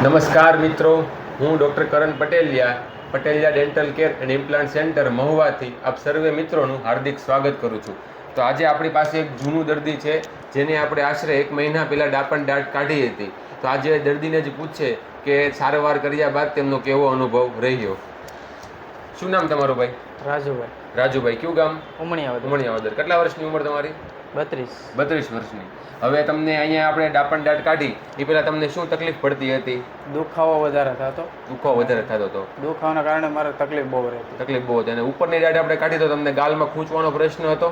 નમસ્કાર મિત્રો, હું doctor Karan Pateliya dental care and implant centre મહુવાથી આપ સર્વે મિત્રોનું હાર્દિક સ્વાગત કરું છું. તો આજે આપણી પાસે એક જૂનું દર્દી છે જેને આપણે આશરે 1 મહિના પહેલાં ડાપણ દાઢ કાઢી હતી. તો આજે દર્દીને જ પૂછે કે સારવાર કર્યા બાદ તેમનો કેવો અનુભવ રહ્યો. શું નામ તમારું ભાઈ? રાજુભાઈ. કયું ગામ? ઉમણિયાવદર. કેટલા વર્ષની ઉંમર તમારી? 32 વર્ષની. હવે તમને અહીંયા આપણે ડાપણ દાઢ કાઢી એ પહેલાં તમને શું તકલીફ પડતી હતી? દુખાવો વધારે થતો હતો. દુખાવાના કારણે મારે તકલીફ બહુ હતી. અને ઉપરની દાઢ આપણે કાઢી તો તમને ગાલમાં ખૂંચવાનો પ્રશ્ન હતો?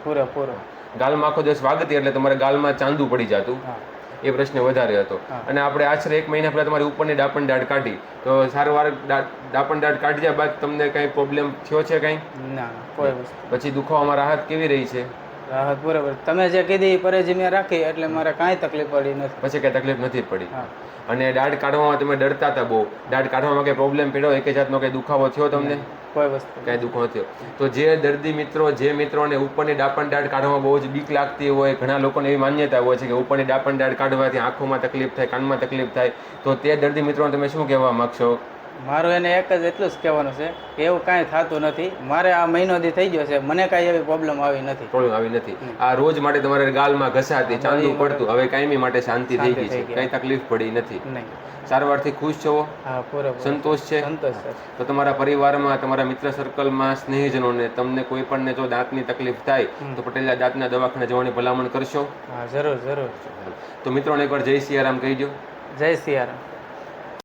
પૂરેપૂરો. ગાલમાં આખો દિવસ વાગતી એટલે તમારે ગાલમાં ચાંદુ પડી જતું, એ પ્રશ્ન વધારે હતો. અને આપણે આશરે 1 મહિના પહેલા તમારી ઉપરની ડાપણ દાઢ કાઢી તો સારવાર ડાપણ દાઢ કાઢ્યા બાદ તમને કઈ પ્રોબ્લેમ થયો છે? કઈ ના, કોઈ વસ્તુ. પછી દુખાવામાં રાહત કેવી રહી છે? રાહત બરાબર. તમે જે કીધી પરેજી મેં રાખી એટલે મારે કાંઈ તકલીફ પડી નથી. પછી કઈ તકલીફ નથી પડી. અને દાઢ કાઢવામાં તમે ડરતા હતા બહુ, દાઢ કાઢવામાં કઈ પ્રોબ્લેમ પડ્યો? એક જાતનો કઈ દુખાવો થયો તમને? કોઈ વસ્તુ કઈ દુખાવો થયો? તો જે દર્દી મિત્રોને ઉપરની ડાપણ દાઢ કાઢવામાં બહુ જ બીક લાગતી હોય, ઘણા લોકોને એવી માન્યતા હોય છે કે ઉપરની ડાપણ દાઢ કાઢવાથી આંખોમાં તકલીફ થાય, કાનમાં તકલીફ થાય, તો તે દર્દી મિત્રોને તમે શું કહેવા માંગશો? મારું એને એક જ એટલું જ કહેવાનું છે કે એવું કાંઈ થતું નથી. મારે આ મહિનો દી થઈ ગયો છે, મને કાંઈ એવી પ્રોબ્લેમ આવી નથી. આ રોજ માટે તમારે ગાલમાં ઘસાતી, ચાંદુ પડતું, હવે કાયમી માટે શાંતિ થઈ ગઈ છે, કઈ તકલીફ પડી નથી. સારવારથી ખુશ છો? સંતોષ છે? તો તમારા પરિવારમાં, તમારા મિત્ર સર્કલમાં, સ્નેહીજનોને તમને કોઈ પણ જો દાંતની તકલીફ થાય તો પટેલિયા દાંતના દવાખાને જવાની ભલામણ કરશો? જરૂર. તો મિત્રોને એકવાર જય સિયારામ કહી દો. જય સિયારામ.